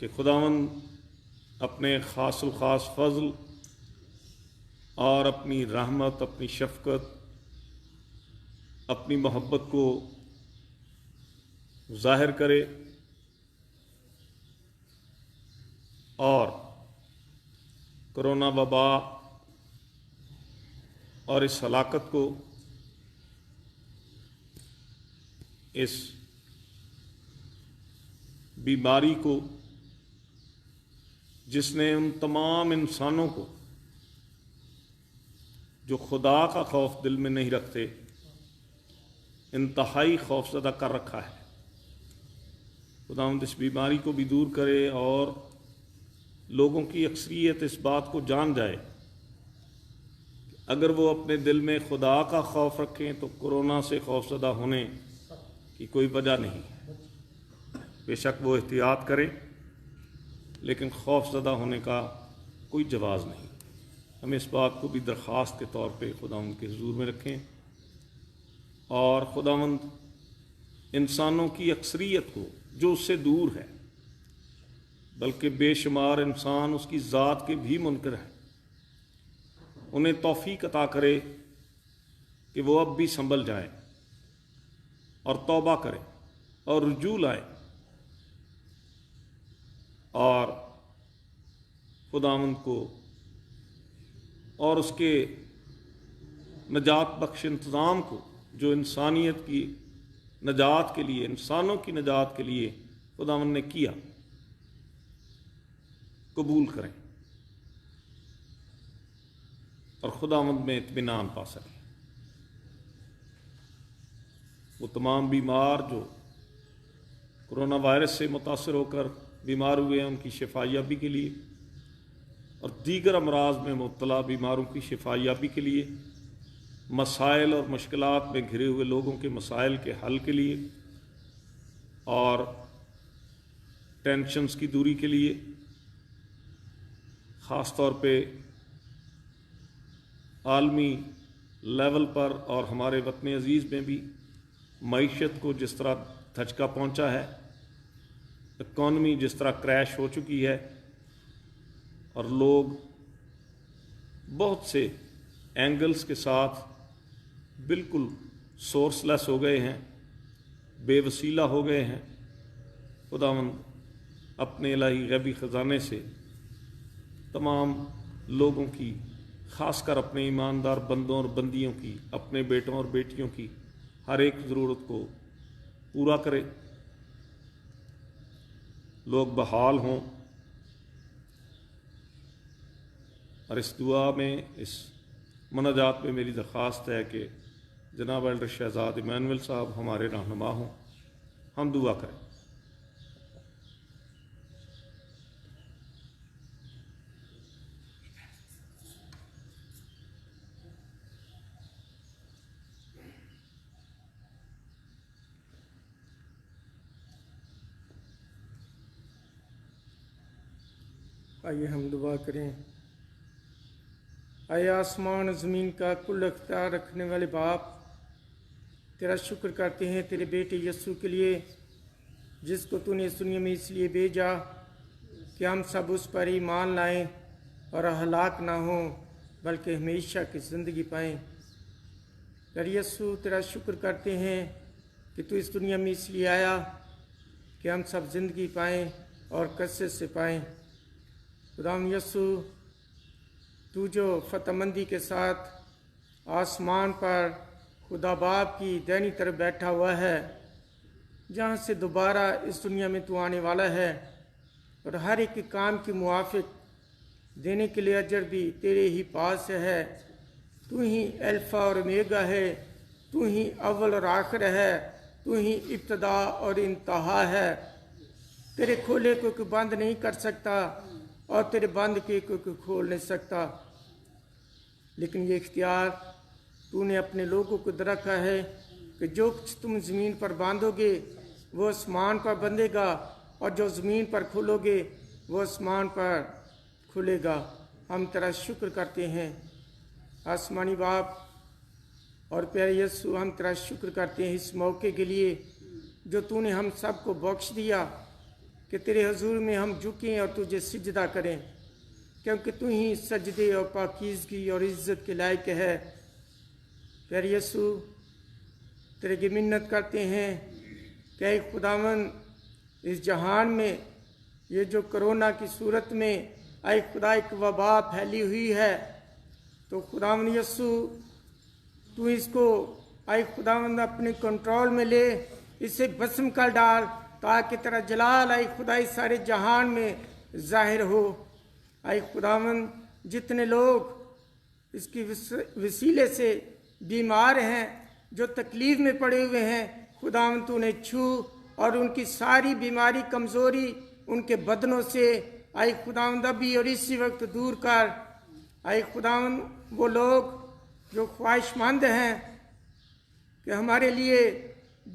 کہ خداوند اپنے خاص الخاص فضل اور اپنی رحمت، اپنی شفقت، اپنی محبت کو ظاہر کرے اور کرونا وبا اور اس ہلاکت کو، اس بیماری کو، جس نے ان تمام انسانوں کو جو خدا کا خوف دل میں نہیں رکھتے انتہائی خوفزدہ کر رکھا ہے، خداوند اس بیماری کو بھی دور کرے اور لوگوں کی اکثریت اس بات کو جان جائے کہ اگر وہ اپنے دل میں خدا کا خوف رکھیں تو کرونا سے خوفزدہ ہونے کی کوئی وجہ نہیں۔ بے شک وہ احتیاط کریں، لیکن خوف زدہ ہونے کا کوئی جواز نہیں۔ ہم اس بات کو بھی درخواست کے طور پہ خداوند کے حضور میں رکھیں، اور خداوند انسانوں کی اکثریت کو جو اس سے دور ہے، بلکہ بے شمار انسان اس کی ذات کے بھی منکر ہیں، انہیں توفیق عطا کرے کہ وہ اب بھی سنبھل جائیں اور توبہ کریں اور رجوع لائیں اور خداوند کو اور اس کے نجات بخش انتظام کو، جو انسانیت کی نجات کے لیے، انسانوں کی نجات کے لیے خداوند نے کیا، قبول کریں اور خداوند میں اطمینان پا سکیں۔ وہ تمام بیمار جو کرونا وائرس سے متاثر ہو کر بیمار ہوئے ہیں، ان کی شفا یابی کے لیے، اور دیگر امراض میں مبتلا بیماروں کی شفا یابی کے لیے، مسائل اور مشکلات میں گھرے ہوئے لوگوں کے مسائل کے حل کے لیے اور ٹینشنز کی دوری کے لیے، خاص طور پہ عالمی لیول پر اور ہمارے وطن عزیز میں بھی معیشت کو جس طرح دھچکا پہنچا ہے، اکانومی جس طرح کریش ہو چکی ہے، اور لوگ بہت سے اینگلز کے ساتھ بالکل سورس لیس ہو گئے ہیں، بے وسیلہ ہو گئے ہیں، خداوند اپنے الہی غیبی خزانے سے تمام لوگوں کی، خاص کر اپنے ایماندار بندوں اور بندیوں کی، اپنے بیٹوں اور بیٹیوں کی ہر ایک ضرورت کو پورا کرے، لوگ بحال ہوں، اور اس دعا میں، اس مناجات میں میری درخواست ہے کہ جناب ایلڈر شہزاد ایمینول صاحب ہمارے رہنما ہوں، ہم دعا کریں۔ آئیے ہم دعا کریں۔ اے آسمان و زمین کا کل اختیار رکھنے والے باپ، تیرا شکر کرتے ہیں تیرے بیٹے یسوع کے لیے، جس کو تو نے اس دنیا میں اس لیے بھیجا کہ ہم سب اس پر ایمان لائیں اور ہلاک نہ ہوں بلکہ ہمیشہ کی زندگی پائیں۔ پھر یسوع تیرا شکر کرتے ہیں کہ تو اس دنیا میں اس لیے آیا کہ ہم سب زندگی پائیں اور کثرت سے پائیں۔ خداوند یسوع، تو جو فتح مندی کے ساتھ آسمان پر خدا باپ کی دائنی طرف بیٹھا ہوا ہے، جہاں سے دوبارہ اس دنیا میں تو آنے والا ہے، اور ہر ایک کام کی موافق دینے کے لیے اجر بھی تیرے ہی پاس ہے۔ تو ہی الفا اور اومیگا ہے، تو ہی اول اور آخر ہے، تو ہی ابتدا اور انتہا ہے۔ تیرے کھولے کو کوئی بند نہیں کر سکتا اور تیرے بند کے کوئی کھول نہیں سکتا، لیکن یہ اختیار تو نے اپنے لوگوں کو دے رکھا ہے کہ جو کچھ تم زمین پر باندھو گے وہ آسمان پر بندھے گا، اور جو زمین پر کھولو گے وہ آسمان پر کھلے گا۔ ہم تیرا شکر کرتے ہیں آسمانی باپ، اور پیارے یسوع، ہم تیرا شکر کرتے ہیں اس موقع کے لیے جو تو نے ہم سب کو بخش دیا، کہ تیرے حضور میں ہم جھکیں اور تجھے سجدہ کریں، کیونکہ تو ہی سجدے اور پاکیزگی اور عزت کے لائق ہے۔ پیارے یسوع، تیرے کی منت کرتے ہیں کہ اے خداوند، اس جہان میں یہ جو کرونا کی صورت میں اے خدا ایک وبا پھیلی ہوئی ہے، تو خداوند یسوع تو اس کو اے خداوند اپنے کنٹرول میں لے، اسے بسم کر ڈال، تاکہ تیرا جلال اے خدا اس سارے جہان میں ظاہر ہو۔ اے خداوند، جتنے لوگ اس کی وسیلے سے بیمار ہیں، جو تکلیف میں پڑے ہوئے ہیں، خداوند تو انہیں چھو اور ان کی ساری بیماری کمزوری ان کے بدنوں سے اے خداوند ابھی اور اسی وقت دور کر۔ اے خداوند، وہ لوگ جو خواہش مند ہیں کہ ہمارے لیے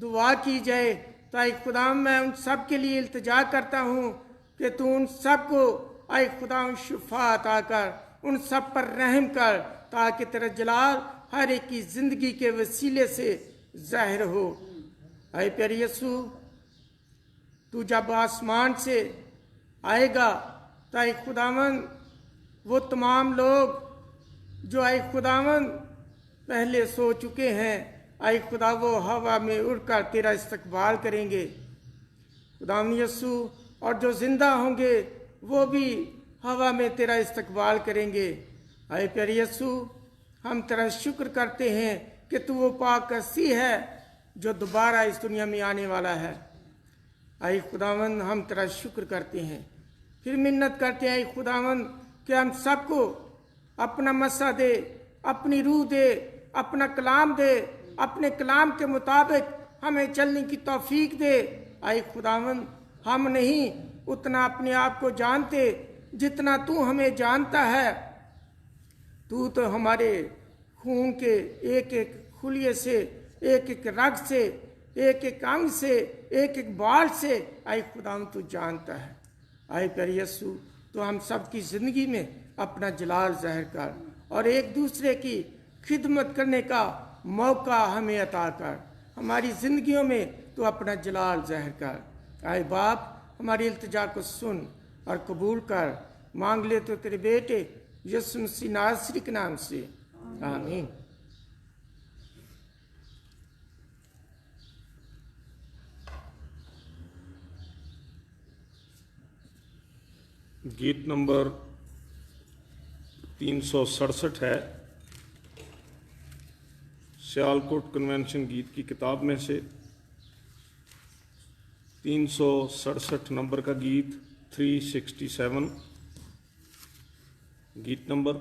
دعا کی جائے، تو اے خداوند میں ان سب کے لیے التجا کرتا ہوں کہ تو ان سب کو اے خداوند شفا عطا کر، ان سب پر رحم کر، تاکہ تیرا جلال ہر ایک کی زندگی کے وسیلے سے ظاہر ہو۔ اے پیارے یسوع، تو جب آسمان سے آئے گا تو اے خداوند وہ تمام لوگ جو اے خداوند پہلے سو چکے ہیں، اے خدا وہ ہوا میں اڑ کر تیرا استقبال کریں گے۔ خداوند یسوع، اور جو زندہ ہوں گے وہ بھی ہوا میں تیرا استقبال کریں گے۔ اے پیارے یسوع، ہم تیرا شکر کرتے ہیں کہ تو وہ پاک مسیح ہے جو دوبارہ اس دنیا میں آنے والا ہے۔ اے خداوند، ہم تیرا شکر کرتے ہیں، پھر منت کرتے ہیں اے خداوند کہ ہم سب کو اپنا مسا دے، اپنی روح دے، اپنا کلام دے، اپنے کلام کے مطابق ہمیں چلنے کی توفیق دے۔ اے خداوند، ہم نہیں اتنا اپنے آپ کو جانتے جتنا تو ہمیں جانتا ہے۔ تو ہمارے خون کے ایک ایک خلیے سے، ایک ایک رگ سے، ایک ایک انگ سے، ایک ایک بال سے اے خداوند تو جانتا ہے۔ اے پیارے یسوع، تو ہم سب کی زندگی میں اپنا جلال ظاہر کر اور ایک دوسرے کی خدمت کرنے کا موقع ہمیں عطا کر۔ ہماری زندگیوں میں تو اپنا جلال ظاہر کر۔ اے باپ، ہماری التجا کو سن اور قبول کر، مانگ لے تو تیرے بیٹے یسوع مسیح ناصری کے نام سے، آمین۔ گیت نمبر 367 ہے، سیالکوٹ کنونشن گیت کی کتاب میں سے 367 نمبر کا گیت 367، گیت نمبر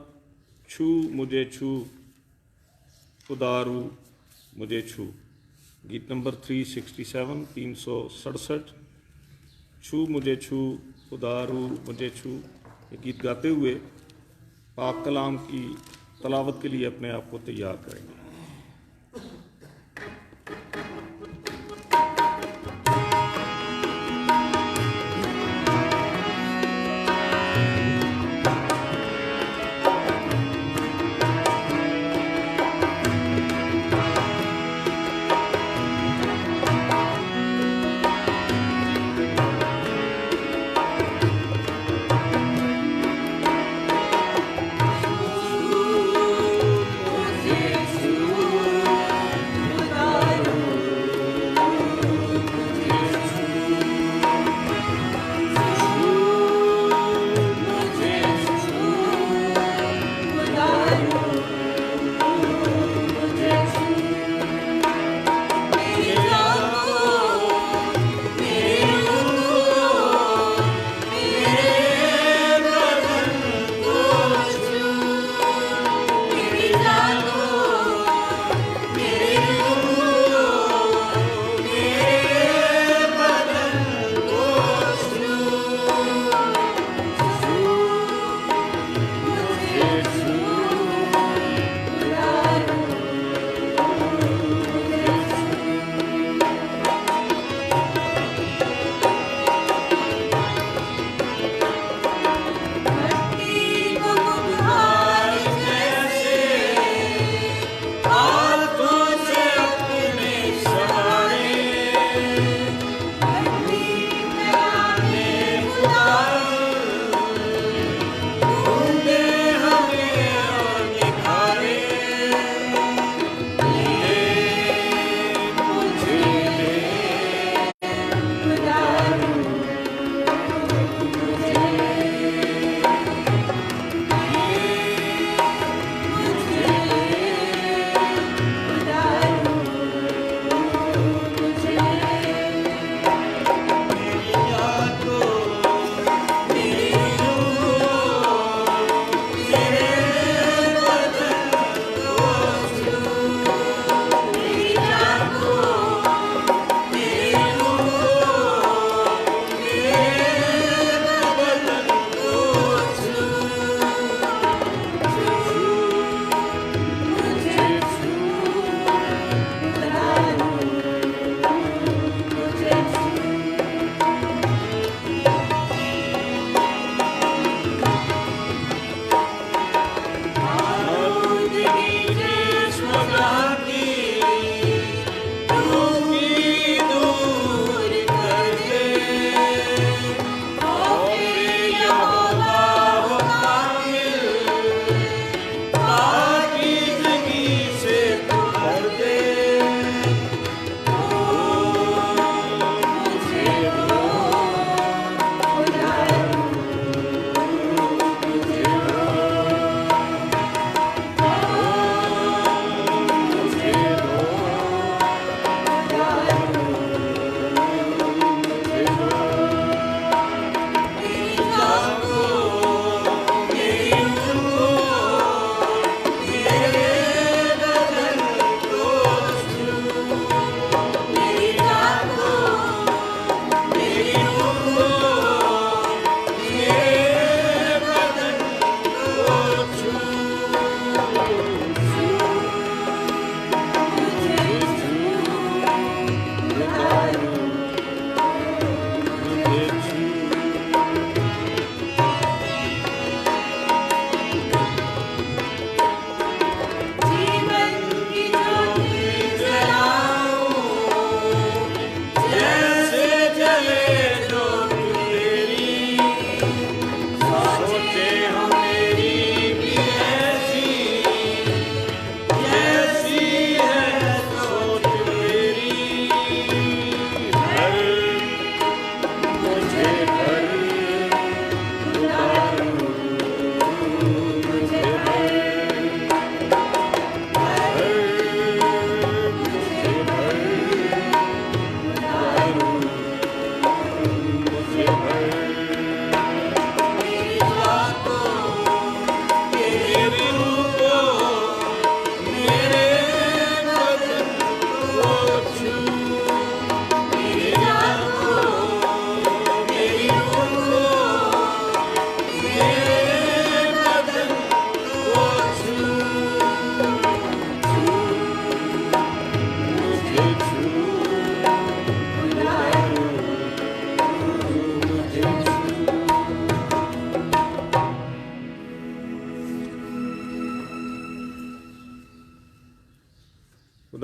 چھو مجھے چھو خدا رو مجھے چھو، گیت نمبر 367 367، چھو مجھے چھو خدا رو مجھے چھو۔ یہ گیت گاتے ہوئے پاک کلام کی تلاوت کے لیے اپنے آپ کو تیار کریں گے۔ Yesu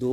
2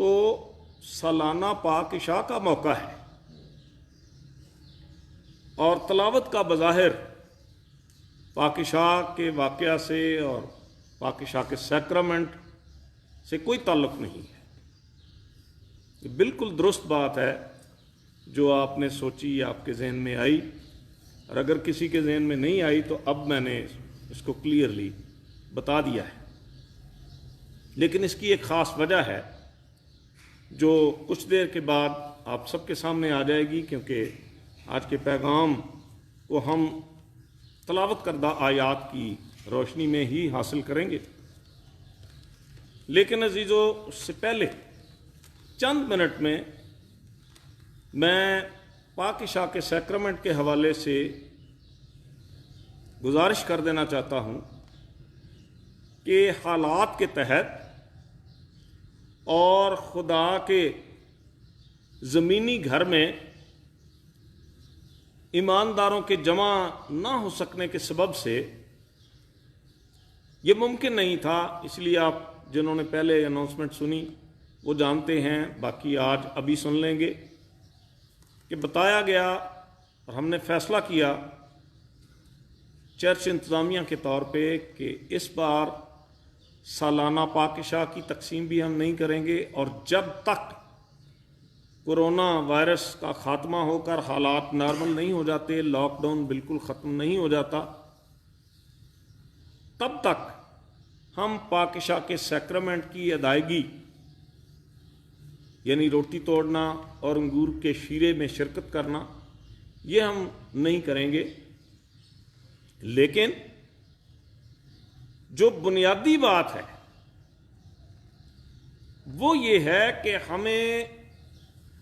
تو سالانہ پاک عشاء کا موقع ہے، اور تلاوت کا بظاہر پاک عشاء کے واقعہ سے اور پاک عشاء کے سیکرمنٹ سے کوئی تعلق نہیں ہے۔ یہ بالکل درست بات ہے جو آپ نے سوچی، آپ کے ذہن میں آئی، اور اگر کسی کے ذہن میں نہیں آئی تو اب میں نے اس کو کلیئرلی بتا دیا ہے۔ لیکن اس کی ایک خاص وجہ ہے جو کچھ دیر کے بعد آپ سب کے سامنے آ جائے گی، کیونکہ آج کے پیغام کو ہم تلاوت کردہ آیات کی روشنی میں ہی حاصل کریں گے۔ لیکن عزیزو، اس سے پہلے چند منٹ میں پاک عشاء کے سیکرمنٹ کے حوالے سے گزارش کر دینا چاہتا ہوں کہ حالات کے تحت اور خدا کے زمینی گھر میں ایمانداروں کے جمع نہ ہو سکنے کے سبب سے یہ ممکن نہیں تھا، اس لیے آپ جنہوں نے پہلے اناؤنسمنٹ سنی وہ جانتے ہیں، باقی آج ابھی سن لیں گے کہ بتایا گیا اور ہم نے فیصلہ کیا چرچ انتظامیہ کے طور پہ کہ اس بار سالانہ پاک عشاء کی تقسیم بھی ہم نہیں کریں گے، اور جب تک کورونا وائرس کا خاتمہ ہو کر حالات نارمل نہیں ہو جاتے، لاک ڈاؤن بالکل ختم نہیں ہو جاتا، تب تک ہم پاک عشاء کے سیکرمنٹ کی ادائیگی یعنی روٹی توڑنا اور انگور کے شیرے میں شرکت کرنا یہ ہم نہیں کریں گے۔ لیکن جو بنیادی بات ہے وہ یہ ہے کہ ہمیں،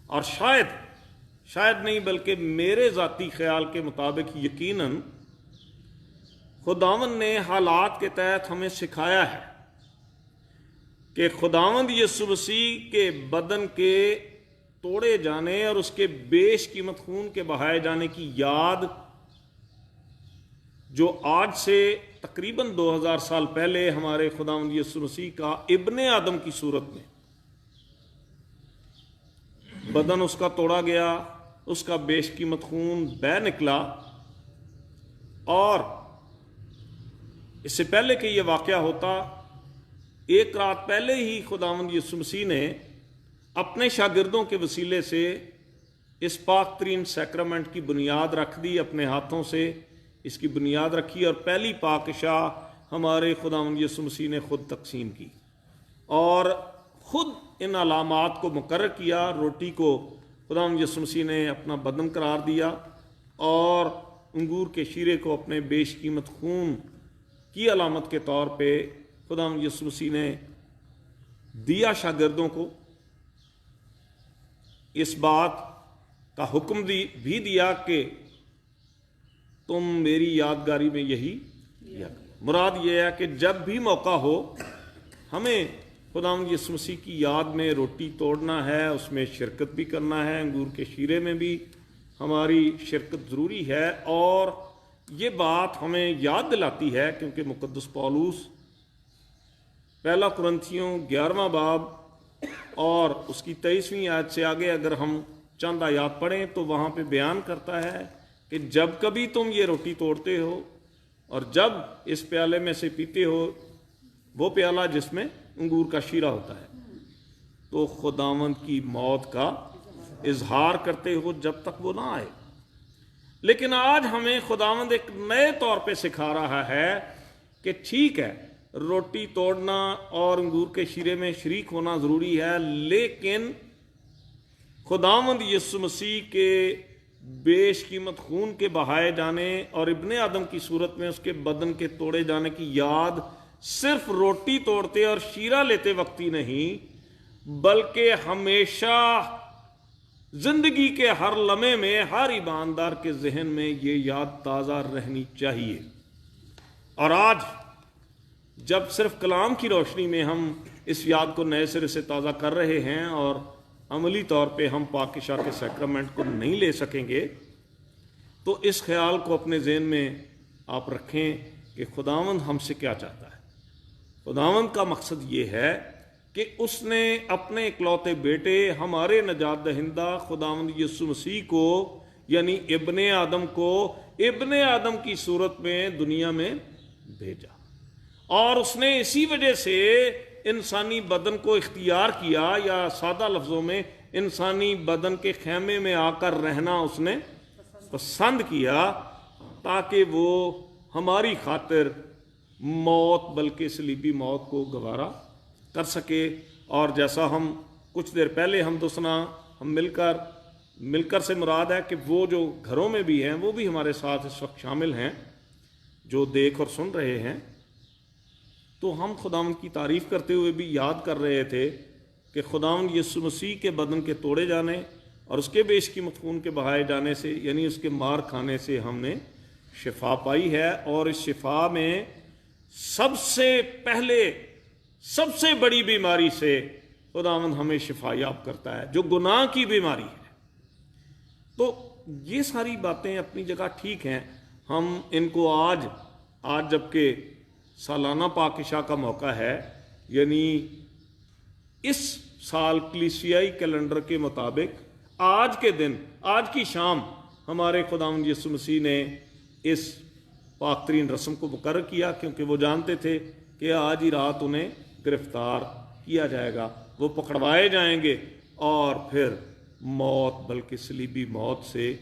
اور شاید نہیں بلکہ میرے ذاتی خیال کے مطابق یقیناً خداوند نے حالات کے تحت ہمیں سکھایا ہے کہ خداوند یسوع مسیح کے بدن کے توڑے جانے اور اس کے بیش قیمت خون کے بہائے جانے کی یاد جو آج سے تقریباً 2000 سال پہلے ہمارے خداوند یسوع مسیح کا ابن آدم کی صورت میں بدن اس کا توڑا گیا، اس کا بیش قیمت خون بہہ نکلا، اور اس سے پہلے کہ یہ واقعہ ہوتا ایک رات پہلے ہی خداوند یسوع مسیح نے اپنے شاگردوں کے وسیلے سے اس پاک ترین سیکرمنٹ کی بنیاد رکھ دی، اپنے ہاتھوں سے اس کی بنیاد رکھی، اور پہلی پاک عشاء ہمارے خداوند یسوع مسیح نے خود تقسیم کی اور خود ان علامات کو مقرر کیا۔ روٹی کو خداوند یسوع مسیح نے اپنا بدن قرار دیا، اور انگور کے شیرے کو اپنے بیش قیمت خون کی علامت کے طور پہ خداوند یسوع مسیح نے دیا شاگردوں کو۔ اس بات کا حکم بھی دیا کہ تم میری یادگاری میں یہی کیا کرو۔ مراد یہ ہے کہ جب بھی موقع ہو ہمیں خداوند یسوع مسیح کی یاد میں روٹی توڑنا ہے، اس میں شرکت بھی کرنا ہے، انگور کے شیرے میں بھی ہماری شرکت ضروری ہے۔ اور یہ بات ہمیں یاد دلاتی ہے کیونکہ مقدس پولس پہلا قرنتھیوں 11واں باب اور اس کی 23ویں آیت سے آگے اگر ہم چند آیات پڑھیں تو وہاں پہ بیان کرتا ہے کہ جب کبھی تم یہ روٹی توڑتے ہو اور جب اس پیالے میں سے پیتے ہو، وہ پیالہ جس میں انگور کا شیرہ ہوتا ہے، تو خداوند کی موت کا اظہار کرتے ہو جب تک وہ نہ آئے۔ لیکن آج ہمیں خداوند ایک نئے طور پہ سکھا رہا ہے کہ ٹھیک ہے، روٹی توڑنا اور انگور کے شیرے میں شریک ہونا ضروری ہے، لیکن خداوند یسوع مسیح کے بیش قیمت خون کے بہائے جانے اور ابن آدم کی صورت میں اس کے بدن کے توڑے جانے کی یاد صرف روٹی توڑتے اور شیرہ لیتے وقت ہی نہیں، بلکہ ہمیشہ زندگی کے ہر لمحے میں ہر ایماندار کے ذہن میں یہ یاد تازہ رہنی چاہیے۔ اور آج جب صرف کلام کی روشنی میں ہم اس یاد کو نئے سرے سے تازہ کر رہے ہیں اور عملی طور پہ ہم پاک عشاء کے سیکرمنٹ کو نہیں لے سکیں گے، تو اس خیال کو اپنے ذہن میں آپ رکھیں کہ خداوند ہم سے کیا چاہتا ہے۔ خداوند کا مقصد یہ ہے کہ اس نے اپنے اکلوتے بیٹے ہمارے نجات دہندہ خداوند یسوع مسیح کو یعنی ابن آدم کو ابن آدم کی صورت میں دنیا میں بھیجا، اور اس نے اسی وجہ سے انسانی بدن کو اختیار کیا، یا سادہ لفظوں میں انسانی بدن کے خیمے میں آ کر رہنا اس نے پسند کیا، تاکہ وہ ہماری خاطر موت بلکہ صلیبی موت کو گوارا کر سکے۔ اور جیسا ہم کچھ دیر پہلے ہم دوسنا ہم مل کر سے مراد ہے کہ وہ جو گھروں میں بھی ہیں وہ بھی ہمارے ساتھ اس وقت شامل ہیں جو دیکھ اور سن رہے ہیں، تو ہم خداوند کی تعریف کرتے ہوئے بھی یاد کر رہے تھے کہ خداوند یسوع مسیح کے بدن کے توڑے جانے اور اس کے بیش کی خون کے بہائے جانے سے یعنی اس کے مار کھانے سے ہم نے شفا پائی ہے، اور اس شفا میں سب سے پہلے سب سے بڑی بیماری سے خداوند ہمیں شفا یاب کرتا ہے جو گناہ کی بیماری ہے۔ تو یہ ساری باتیں اپنی جگہ ٹھیک ہیں، ہم ان کو آج جبکہ سالانہ پاک عشاء کا موقع ہے، یعنی اس سال کلیسیائی کیلنڈر کے مطابق آج کے دن آج کی شام ہمارے خداوند یسوع مسیح نے اس پاک ترین رسم کو مقرر کیا، کیونکہ وہ جانتے تھے کہ آج ہی رات انہیں گرفتار کیا جائے گا، وہ پکڑوائے جائیں گے، اور پھر موت بلکہ صلیبی موت سے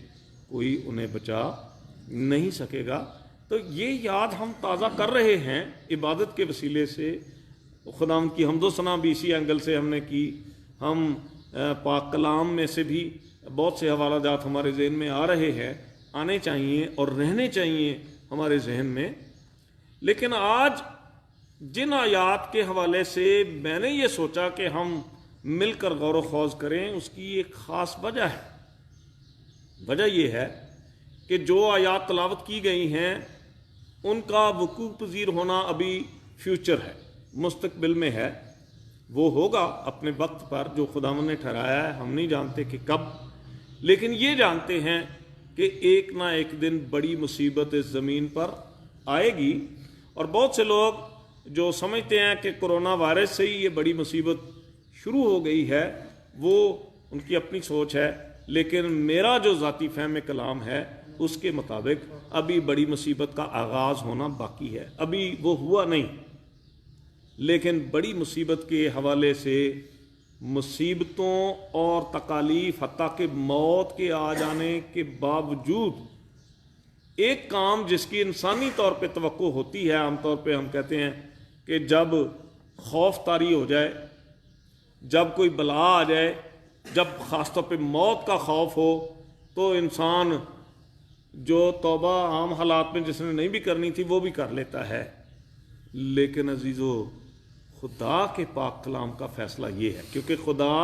کوئی انہیں بچا نہیں سکے گا۔ تو یہ یاد ہم تازہ کر رہے ہیں عبادت کے وسیلے سے، خداوند کی حمد و ثنا بھی اسی اینگل سے ہم نے کی، ہم پاک کلام میں سے بھی بہت سے حوالہ جات ہمارے ذہن میں آ رہے ہیں، آنے چاہیے اور رہنے چاہیے ہمارے ذہن میں۔ لیکن آج جن آیات کے حوالے سے میں نے یہ سوچا کہ ہم مل کر غور و خوض کریں، اس کی ایک خاص وجہ ہے۔ وجہ یہ ہے کہ جو آیات تلاوت کی گئی ہیں ان کا وقوع پذیر ہونا ابھی فیوچر ہے، مستقبل میں ہے، وہ ہوگا اپنے وقت پر جو خداوند نے ٹھہرایا ہے، ہم نہیں جانتے کہ کب، لیکن یہ جانتے ہیں کہ ایک نہ ایک دن بڑی مصیبت اس زمین پر آئے گی۔ اور بہت سے لوگ جو سمجھتے ہیں کہ کرونا وائرس سے ہی یہ بڑی مصیبت شروع ہو گئی ہے، وہ ان کی اپنی سوچ ہے، لیکن میرا جو ذاتی فہم کلام ہے اس کے مطابق ابھی بڑی مصیبت کا آغاز ہونا باقی ہے، ابھی وہ ہوا نہیں، لیکن بڑی مصیبت کے حوالے سے مصیبتوں اور تکالیف حتیٰ کہ موت کے آ جانے کے باوجود ایک کام جس کی انسانی طور پہ توقع ہوتی ہے، عام طور پہ ہم کہتے ہیں کہ جب خوف طاری ہو جائے، جب کوئی بلا آ جائے، جب خاص طور پہ موت کا خوف ہو، تو انسان جو توبہ عام حالات میں جس نے نہیں بھی کرنی تھی وہ بھی کر لیتا ہے۔ لیکن عزیزو، خدا کے پاک کلام کا فیصلہ یہ ہے، کیونکہ خدا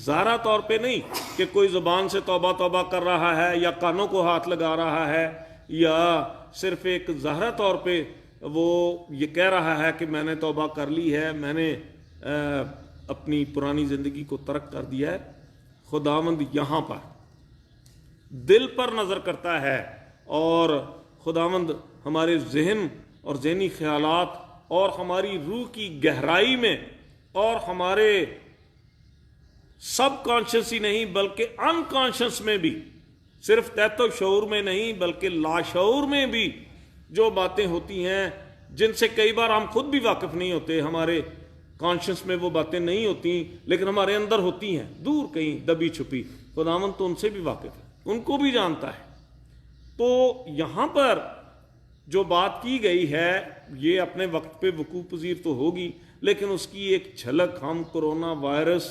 ظاہرہ طور پہ نہیں کہ کوئی زبان سے توبہ توبہ کر رہا ہے یا کانوں کو ہاتھ لگا رہا ہے یا صرف ایک ظاہرہ طور پہ وہ یہ کہہ رہا ہے کہ میں نے توبہ کر لی ہے، میں نے اپنی پرانی زندگی کو ترک کر دیا ہے۔ خداوند یہاں پر دل پر نظر کرتا ہے، اور خداوند ہمارے ذہن اور ذہنی خیالات اور ہماری روح کی گہرائی میں اور ہمارے سب کانشس ہی نہیں بلکہ ان کانشس میں بھی، صرف تحت و شعور میں نہیں بلکہ لاشعور میں بھی جو باتیں ہوتی ہیں جن سے کئی بار ہم خود بھی واقف نہیں ہوتے، ہمارے کانشس میں وہ باتیں نہیں ہوتی لیکن ہمارے اندر ہوتی ہیں دور کہیں دبی چھپی، خداوند تو ان سے بھی واقف ہے، ان کو بھی جانتا ہے۔ تو یہاں پر جو بات کی گئی ہے یہ اپنے وقت پہ وقوع پذیر تو ہوگی، لیکن اس کی ایک جھلک ہم کرونا وائرس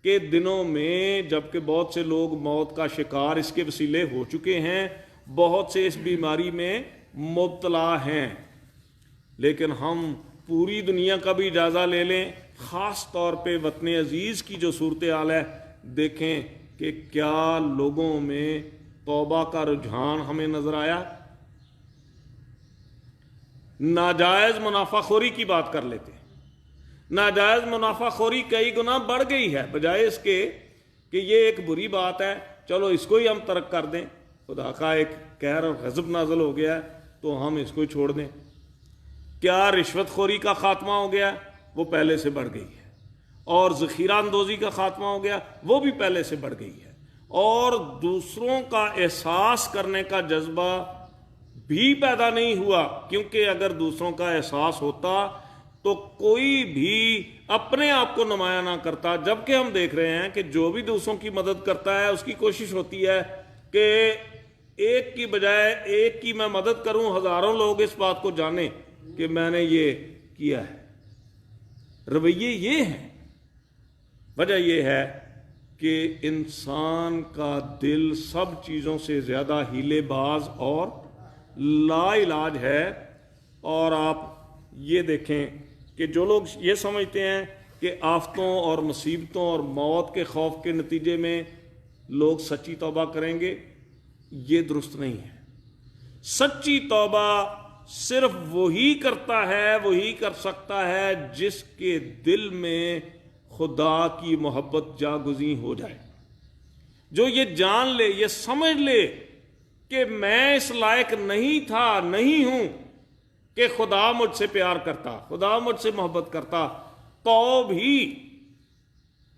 کے دنوں میں، جبکہ بہت سے لوگ موت کا شکار اس کے وسیلے ہو چکے ہیں، بہت سے اس بیماری میں مبتلا ہیں، لیکن ہم پوری دنیا کا بھی جائزہ لے لیں، خاص طور پہ وطن عزیز کی جو صورتحال ہے، دیکھیں کہ کیا لوگوں میں توبہ کا رجحان ہمیں نظر آیا۔ ناجائز منافع خوری کی بات کر لیتے ہیں، ناجائز منافع خوری کئی گنا بڑھ گئی ہے، بجائے اس کے کہ یہ ایک بری بات ہے چلو اس کو ہی ہم ترک کر دیں، خدا کا ایک قہر اور غضب نازل ہو گیا ہے تو ہم اس کو ہی چھوڑ دیں۔ کیا رشوت خوری کا خاتمہ ہو گیا؟ وہ پہلے سے بڑھ گئی ہے۔ اور ذخیرہ اندوزی کا خاتمہ ہو گیا، وہ بھی پہلے سے بڑھ گئی ہے، اور دوسروں کا احساس کرنے کا جذبہ بھی پیدا نہیں ہوا، کیونکہ اگر دوسروں کا احساس ہوتا تو کوئی بھی اپنے آپ کو نمایاں نہ کرتا، جبکہ ہم دیکھ رہے ہیں کہ جو بھی دوسروں کی مدد کرتا ہے اس کی کوشش ہوتی ہے کہ ایک کی بجائے ایک کی میں مدد کروں، ہزاروں لوگ اس بات کو جانیں کہ میں نے یہ کیا ہے۔ رویے یہ ہیں، وجہ یہ ہے کہ انسان کا دل سب چیزوں سے زیادہ ہیلے باز اور لا علاج ہے۔ اور آپ یہ دیکھیں کہ جو لوگ یہ سمجھتے ہیں کہ آفتوں اور مصیبتوں اور موت کے خوف کے نتیجے میں لوگ سچی توبہ کریں گے، یہ درست نہیں ہے۔ سچی توبہ صرف وہی کرتا ہے، وہی کر سکتا ہے جس کے دل میں خدا کی محبت جاگزیں ہو جائے، جو یہ جان لے، یہ سمجھ لے کہ میں اس لائق نہیں تھا، نہیں ہوں کہ خدا مجھ سے پیار کرتا، خدا مجھ سے محبت کرتا، تو بھی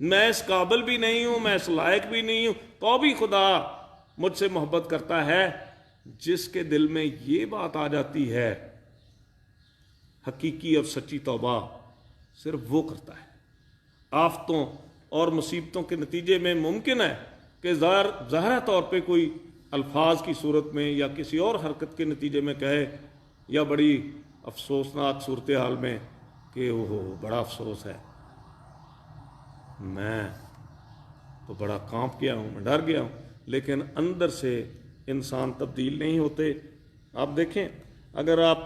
میں اس قابل بھی نہیں ہوں، میں اس لائق بھی نہیں ہوں، تو بھی خدا مجھ سے محبت کرتا ہے۔ جس کے دل میں یہ بات آ جاتی ہے، حقیقی اور سچی توبہ صرف وہ کرتا ہے۔ آفتوں اور مصیبتوں کے نتیجے میں ممکن ہے کہ ظاہر طور پہ کوئی الفاظ کی صورت میں یا کسی اور حرکت کے نتیجے میں کہے، یا بڑی افسوسناک صورتحال میں کہ وہ بڑا افسوس ہے، میں تو بڑا کانپ گیا ہوں، میں ڈر گیا ہوں، لیکن اندر سے انسان تبدیل نہیں ہوتے۔ آپ دیکھیں، اگر آپ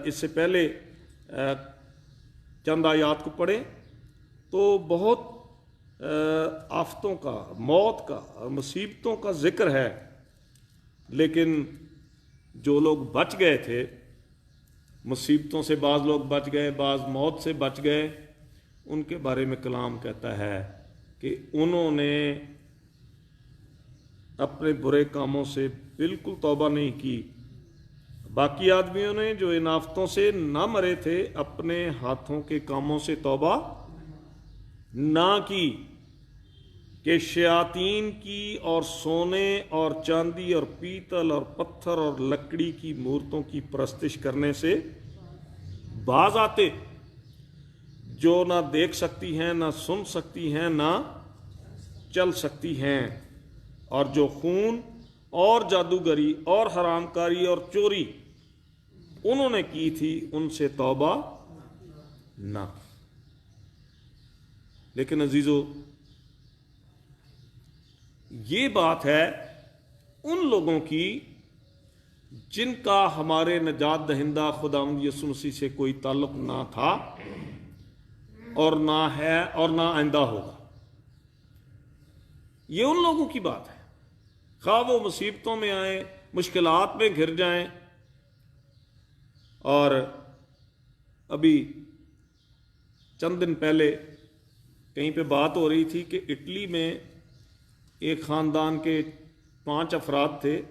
اس سے پہلے چند آیات کو پڑھیں تو بہت آفتوں کا، موت کا، مصیبتوں کا ذکر ہے، لیکن جو لوگ بچ گئے تھے مصیبتوں سے، بعض لوگ بچ گئے، بعض موت سے بچ گئے، ان کے بارے میں کلام کہتا ہے کہ انہوں نے اپنے برے کاموں سے بالکل توبہ نہیں کی۔ باقی آدمیوں نے جو ان آفتوں سے نہ مرے تھے، اپنے ہاتھوں کے کاموں سے توبہ نہ کی، کہ شیاطین کی اور سونے اور چاندی اور پیتل اور پتھر اور لکڑی کی مورتوں کی پرستش کرنے سے باز آتے، جو نہ دیکھ سکتی ہیں، نہ سن سکتی ہیں، نہ چل سکتی ہیں، اور جو خون اور جادوگری اور حرام کاری اور چوری انہوں نے کی تھی، ان سے توبہ نہ۔ لیکن عزیزو، یہ بات ہے ان لوگوں کی جن کا ہمارے نجات دہندہ خداوند یسوع مسیح سے کوئی تعلق نہ تھا، اور نہ ہے، اور نہ آئندہ ہوگا۔ یہ ان لوگوں کی بات ہے، خواہ وہ مصیبتوں میں آئیں، مشکلات میں گھر جائیں۔ اور ابھی چند دن پہلے کہیں پہ بات ہو رہی تھی کہ اٹلی میں ایک خاندان کے 5 افراد تھے،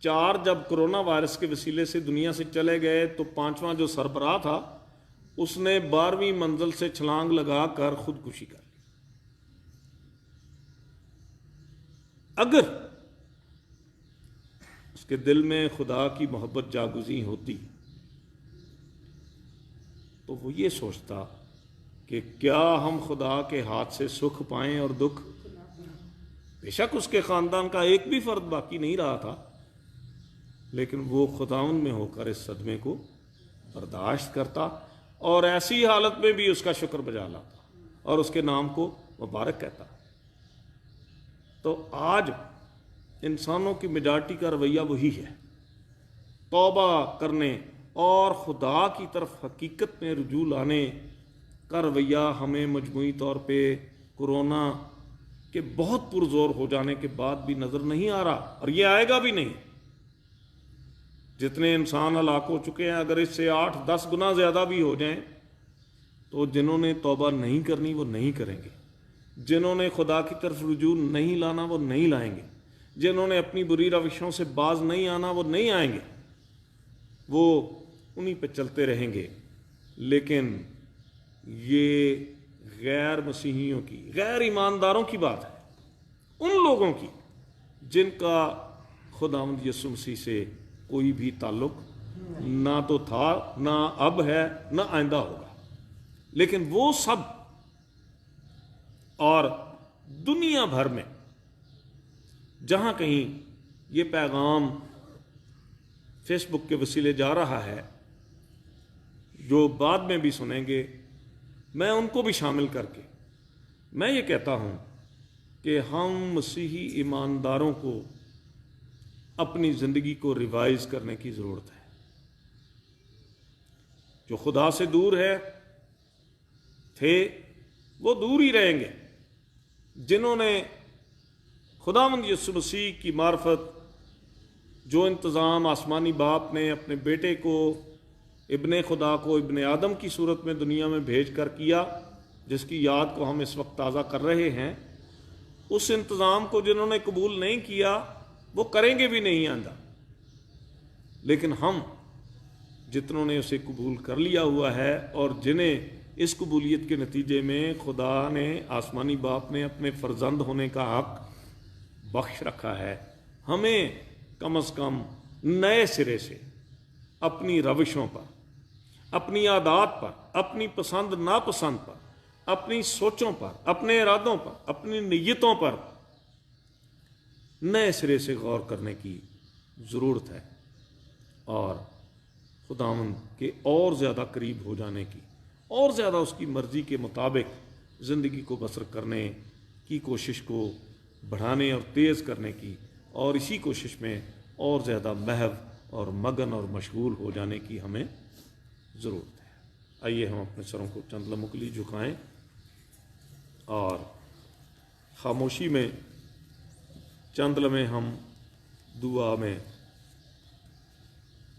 4 جب کرونا وائرس کے وسیلے سے دنیا سے چلے گئے تو 5واں جو سربراہ تھا اس نے 12ویں منزل سے چھلانگ لگا کر خودکشی کر لی۔ اگر اس کے دل میں خدا کی محبت جاگزیں ہوتی تو وہ یہ سوچتا کہ کیا ہم خدا کے ہاتھ سے سکھ پائیں اور دکھ۔ بے شک اس کے خاندان کا ایک بھی فرد باقی نہیں رہا تھا، لیکن وہ خداوند میں ہو کر اس صدمے کو برداشت کرتا، اور ایسی حالت میں بھی اس کا شکر بجا لاتا اور اس کے نام کو مبارک کہتا۔ تو آج انسانوں کی میجارٹی کا رویہ وہی ہے، توبہ کرنے اور خدا کی طرف حقیقت میں رجوع لانے کا رویہ ہمیں مجموعی طور پہ کورونا کے بہت پرزور ہو جانے کے بعد بھی نظر نہیں آ رہا، اور یہ آئے گا بھی نہیں۔ جتنے انسان ہلاک ہو چکے ہیں، اگر اس سے 8-10 گنا زیادہ بھی ہو جائیں تو جنہوں نے توبہ نہیں کرنی وہ نہیں کریں گے، جنہوں نے خدا کی طرف رجوع نہیں لانا وہ نہیں لائیں گے، جنہوں نے اپنی بری روشوں سے باز نہیں آنا وہ نہیں آئیں گے، وہ انہی پہ چلتے رہیں گے۔ لیکن یہ غیر مسیحیوں کی, غیر ایمانداروں کی بات ہے, ان لوگوں کی جن کا خداوند یسوع مسیح سے کوئی بھی تعلق نہ تو تھا, نہ اب ہے, نہ آئندہ ہوگا. لیکن وہ سب اور دنیا بھر میں جہاں کہیں یہ پیغام فیس بک کے وسیلے جا رہا ہے, جو بعد میں بھی سنیں گے, میں ان کو بھی شامل کر کے میں یہ کہتا ہوں کہ ہم مسیحی ایمانداروں کو اپنی زندگی کو ریوائز کرنے کی ضرورت ہے. جو خدا سے دور تھے وہ دور ہی رہیں گے. جنہوں نے خداوند یسوع مسیح کی معرفت, جو انتظام آسمانی باپ نے اپنے بیٹے کو, ابن خدا کو ابن آدم کی صورت میں دنیا میں بھیج کر کیا, جس کی یاد کو ہم اس وقت تازہ کر رہے ہیں, اس انتظام کو جنہوں نے قبول نہیں کیا وہ کریں گے بھی نہیں آئندہ. لیکن ہم جتنوں نے اسے قبول کر لیا ہوا ہے اور جنہیں اس قبولیت کے نتیجے میں خدا نے, آسمانی باپ نے اپنے فرزند ہونے کا حق بخش رکھا ہے, ہمیں کم از کم نئے سرے سے اپنی روشوں پر, اپنی عادات پر, اپنی پسند ناپسند پر, اپنی سوچوں پر, اپنے ارادوں پر, اپنی نیتوں پر نئے سرے سے غور کرنے کی ضرورت ہے, اور خداوند کے اور زیادہ قریب ہو جانے کی, اور زیادہ اس کی مرضی کے مطابق زندگی کو بسر کرنے کی کوشش کو بڑھانے اور تیز کرنے کی, اور اسی کوشش میں اور زیادہ محو اور مگن اور مشغول ہو جانے کی ہمیں ضرورت ہے. آئیے ہم اپنے سروں کو چند لمحوں کے لیے جھکائیں اور خاموشی میں چند لمحے ہم دعا میں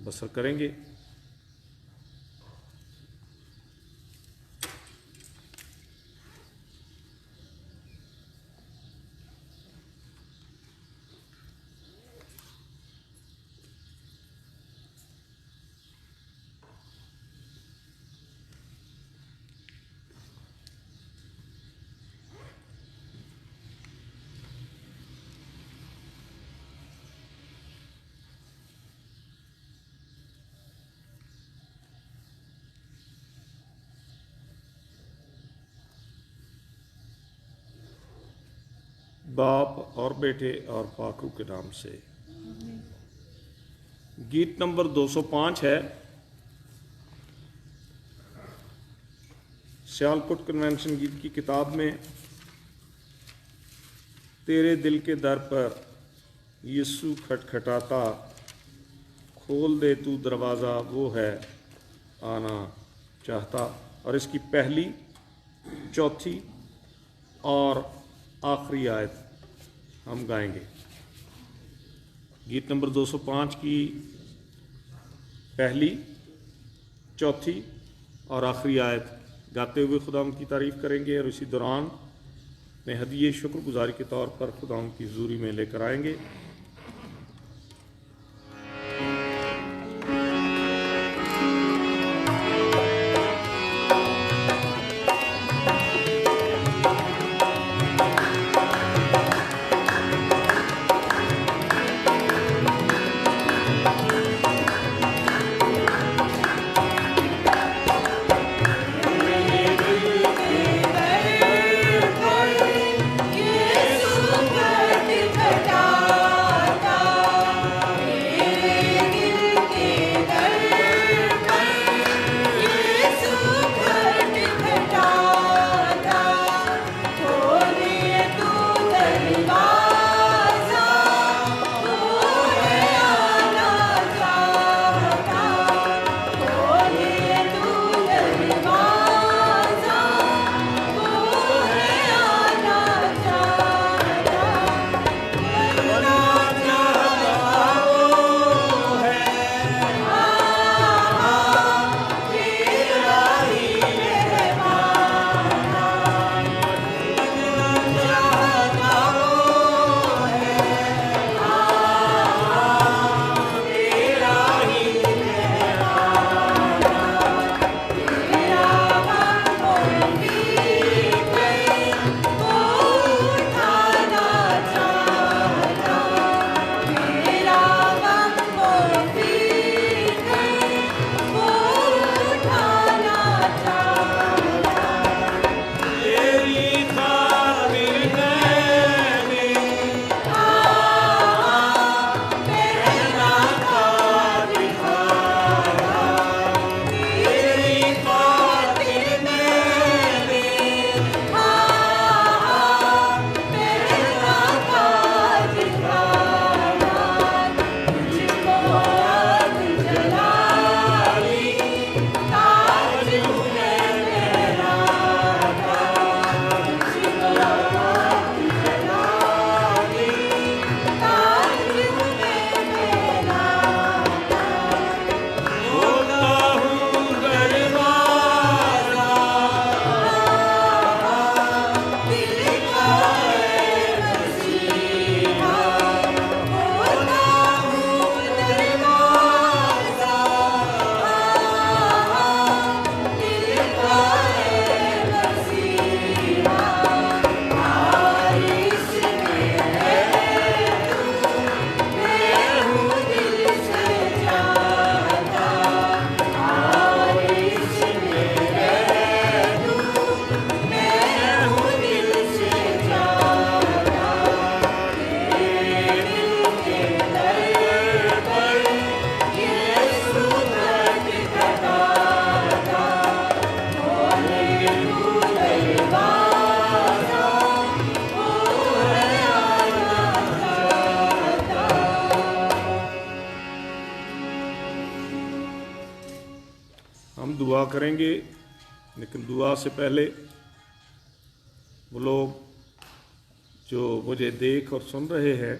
بسر کریں گے. باپ اور بیٹے اور پاک روح کے نام سے. گیت نمبر 205 ہے. سیالکوٹ کنونشن گیت کی کتاب میں تیرے دل کے در پر یسوع کھٹکھٹاتا, کھول دے تو دروازہ, وہ ہے آنا چاہتا. اور اس کی پہلی, چوتھی اور آخری آیت ہم گائیں گے. گیت نمبر 205 کی پہلی, چوتھی اور آخری آیت گاتے ہوئے خداوند کی تعریف کریں گے, اور اسی دوران میں ہدیے شکر گزاری کے طور پر خداوند کی حضوری میں لے کر آئیں گے. Yes, ہم دعا کریں گے، لیکن دعا سے پہلے وہ لوگ جو مجھے دیکھ اور سن رہے ہیں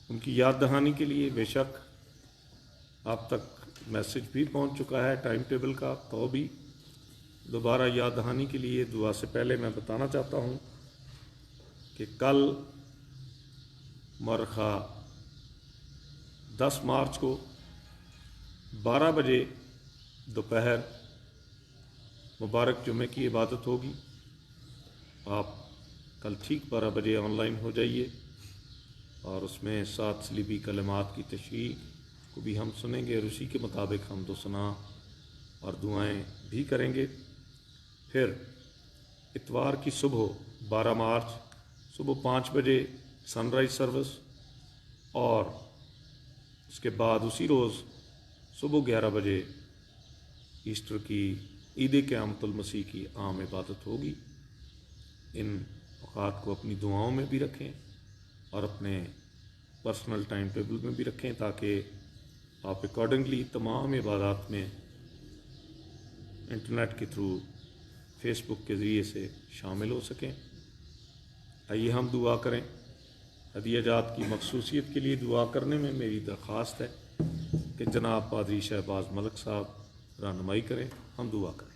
ان کی یاد دہانی کے لیے بے شک آپ تک میسج بھی پہنچ چکا ہے ٹائم ٹیبل کا، تو بھی دوبارہ یاد دہانی کے لیے دعا سے پہلے میں بتانا چاہتا ہوں کہ کل مرخہ 10 مارچ کو 12 بجے دوپہر مبارک جمعے کی عبادت ہوگی۔ آپ کل ٹھیک 12 بجے آن لائن ہو جائیے، اور اس میں 7 صلیبی کلمات کی تشریح کو بھی ہم سنیں گے، اور اسی کے مطابق حمد و ثنا اور دعائیں بھی کریں گے۔ پھر اتوار کی صبح 12 مارچ صبح 5 بجے سن رائز سروس، اور اس کے بعد اسی روز صبح 11 بجے ایسٹر کی عید قیامت المسیح کی عام عبادت ہوگی۔ ان اوقات کو اپنی دعاؤں میں بھی رکھیں اور اپنے پرسنل ٹائم ٹیبل میں بھی رکھیں، تاکہ آپ اکارڈنگلی تمام عبادات میں انٹرنیٹ کے تھرو فیس بک کے ذریعے سے شامل ہو سکیں۔ آئیے ہم دعا کریں۔ ہدیہ جات کی مخصوصیت کے لیے دعا کرنے میں میری درخواست ہے کہ جناب پادری شہباز ملک صاحب رہنمائی کریں۔ ہم دعا کریں۔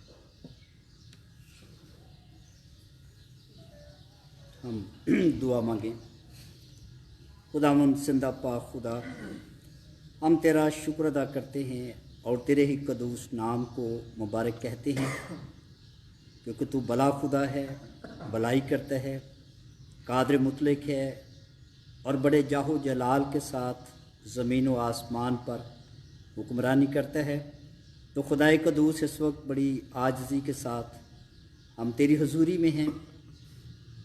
ہم دعا مانگیں۔ خداوند زندہ پاک خدا، ہم تیرا شکر ادا کرتے ہیں اور تیرے ہی قدوس نام کو مبارک کہتے ہیں، کیونکہ تو بلا خدا ہے، بلائی کرتا ہے، قادر مطلق ہے، اور بڑے جاہ و جلال کے ساتھ زمین و آسمان پر حکمرانی کرتا ہے۔ تو خدائے قدوس اس وقت بڑی عاجزی کے ساتھ ہم تیری حضوری میں ہیں،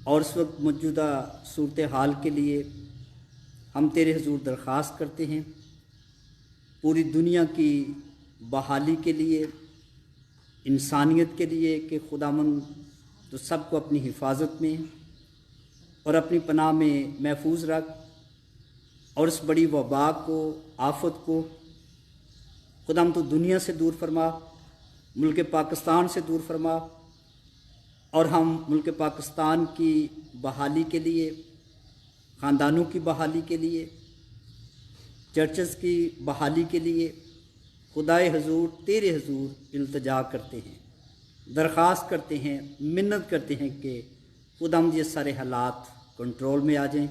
اور اس وقت موجودہ صورتحال کے لیے ہم تیرے حضور درخواست کرتے ہیں، پوری دنیا کی بحالی کے لیے، انسانیت کے لیے، کہ خداوند تو سب کو اپنی حفاظت میں اور اپنی پناہ میں محفوظ رکھ، اور اس بڑی وبا کو، آفت کو خداوند تو دنیا سے دور فرما، ملک پاکستان سے دور فرما، اور ہم ملک پاکستان کی بحالی کے لیے، خاندانوں کی بحالی کے لیے، چرچز کی بحالی کے لیے خدائے حضور تیرے حضور التجا کرتے ہیں، درخواست کرتے ہیں، منت کرتے ہیں کہ خداوند یہ سارے حالات کنٹرول میں آ جائیں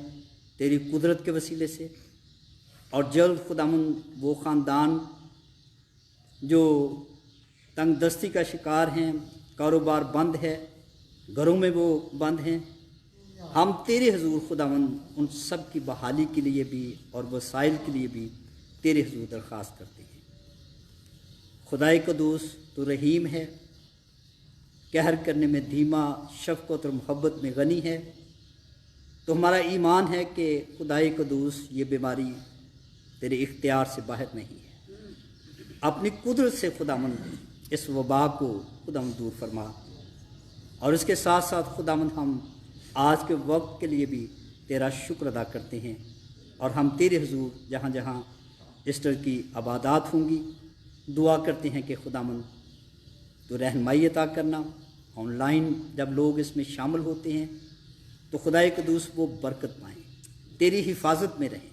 تیری قدرت کے وسیلے سے، اور جلد خداوند وہ خاندان جو تنگ دستی کا شکار ہیں، کاروبار بند ہے، گھروں میں وہ بند ہیں، ہم تیرے حضور خداوند ان سب کی بحالی کے لیے بھی اور وسائل کے لیے بھی تیرے حضور درخواست کرتے ہیں۔ خدائے قدوس تو رحیم ہے، قہر کرنے میں دھیما، شفقت اور محبت میں غنی ہے، تو ہمارا ایمان ہے کہ خدائے قدوس یہ بیماری تیرے اختیار سے باہر نہیں ہے۔ اپنی قدرت سے خداوند اس وبا کو خداوند دور فرما، اور اس کے ساتھ ساتھ خداوند ہم آج کے وقت کے لیے بھی تیرا شکر ادا کرتے ہیں، اور ہم تیرے حضور جہاں جہاں ایسٹر کی عبادات ہوں گی دعا کرتے ہیں کہ خداوند تو رہنمائی عطا کرنا، آن لائن جب لوگ اس میں شامل ہوتے ہیں تو خدائے قدوس وہ برکت پائیں، تیری حفاظت میں رہیں،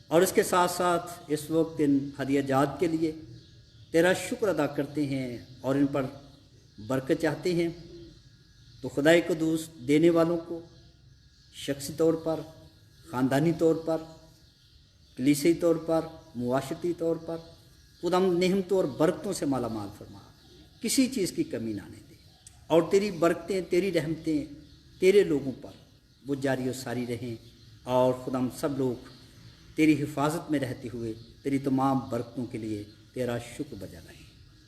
اور اس کے ساتھ ساتھ اس وقت ان ہدیہ جات کے لیے تیرا شکر ادا کرتے ہیں اور ان پر برکت چاہتے ہیں۔ تو خدائے قدوس دینے والوں کو شخصی طور پر، خاندانی طور پر، کلیسائی طور پر، معاشرتی طور پر خداوند نعمتوں اور برکتوں سے مالا مال فرما، کسی چیز کی کمی نہ آنے دے، اور تیری برکتیں، تیری رحمتیں تیرے لوگوں پر وہ جاری و ساری رہیں، اور خداوند سب لوگ تیری حفاظت میں رہتے ہوئے تیری تمام برکتوں کے لیے تیرا شکر بجا رہیں۔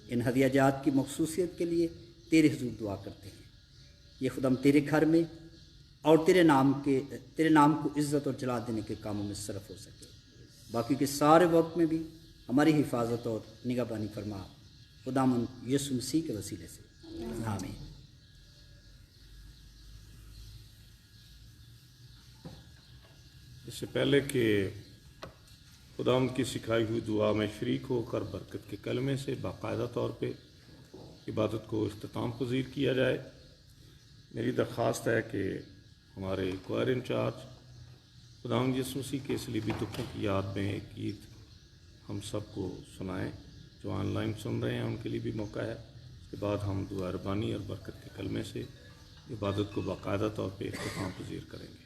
ان ہدیہ جات کی مخصوصیت کے لیے تیرے حضور دعا کرتے ہیں، یہ خداوند تیرے گھر میں اور تیرے نام کو عزت اور جلال دینے کے کاموں میں صرف ہو سکے۔ باقی کے سارے وقت میں بھی ہماری حفاظت اور نگہبانی فرما، خداوند یسوع مسیح کے وسیلے سے، آمین۔ اس سے پہلے کہ خداوند کی سکھائی ہوئی دعا میں شریک ہو کر برکت کے کلمے سے باقاعدہ طور پہ عبادت کو اختتام پذیر کیا جائے۔ میری درخواست ہے کہ ہمارے کوائر انچارج خداوند یسوع مسیح کے صلیبی دکھوں کی یاد میں ایک گیت ہم سب کو سنائیں۔ جو آن لائن سن رہے ہیں ان کے لیے بھی موقع ہے۔ اس کے بعد ہم دعا ربانی اور برکت کے کلمے سے عبادت کو باقاعدہ طور پہ اختتام پذیر کریں گے۔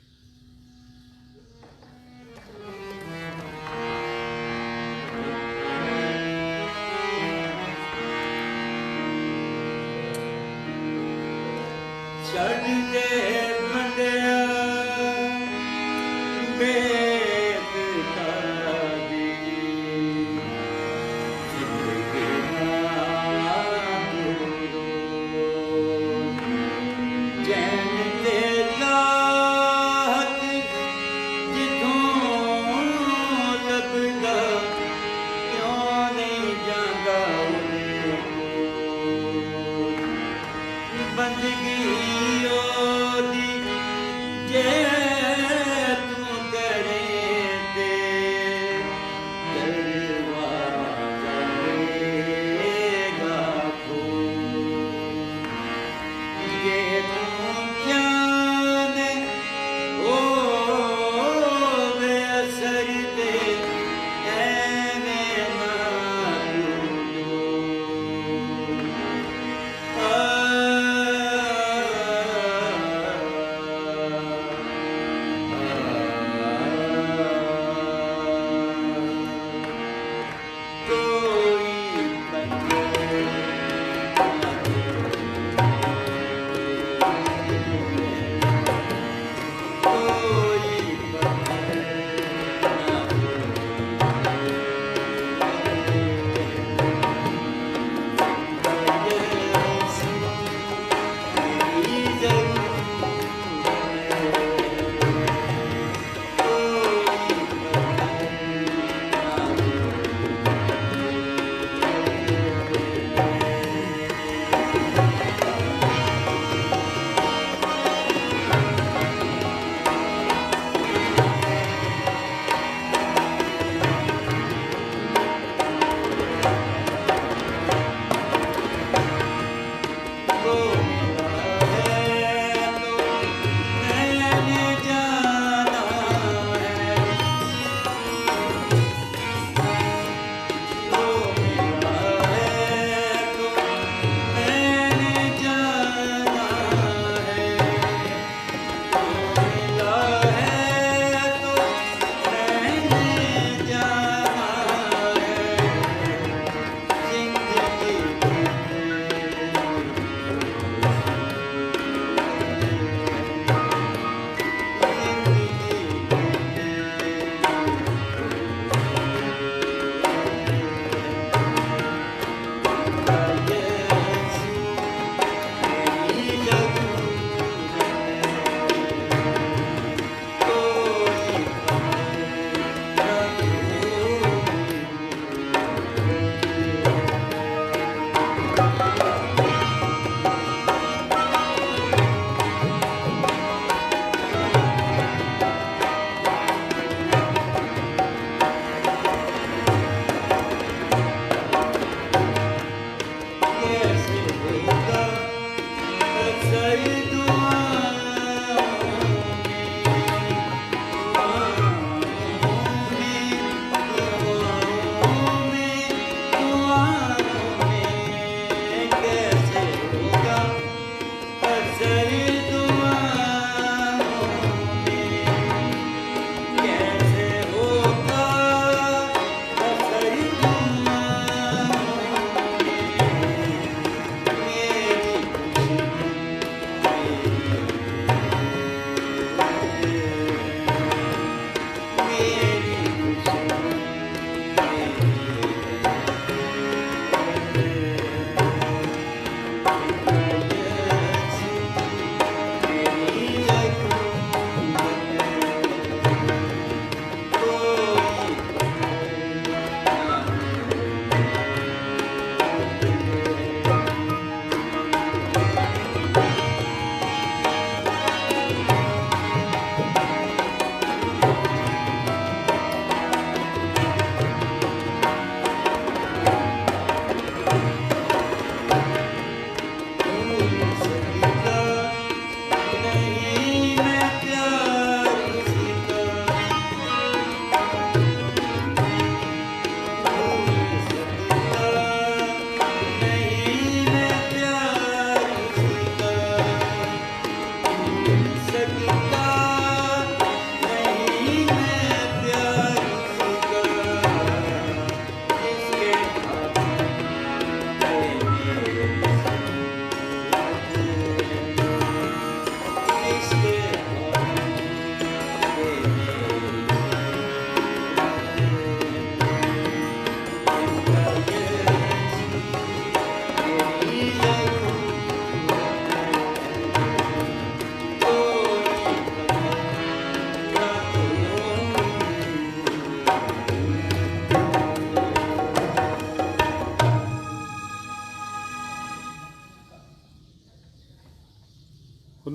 بندگی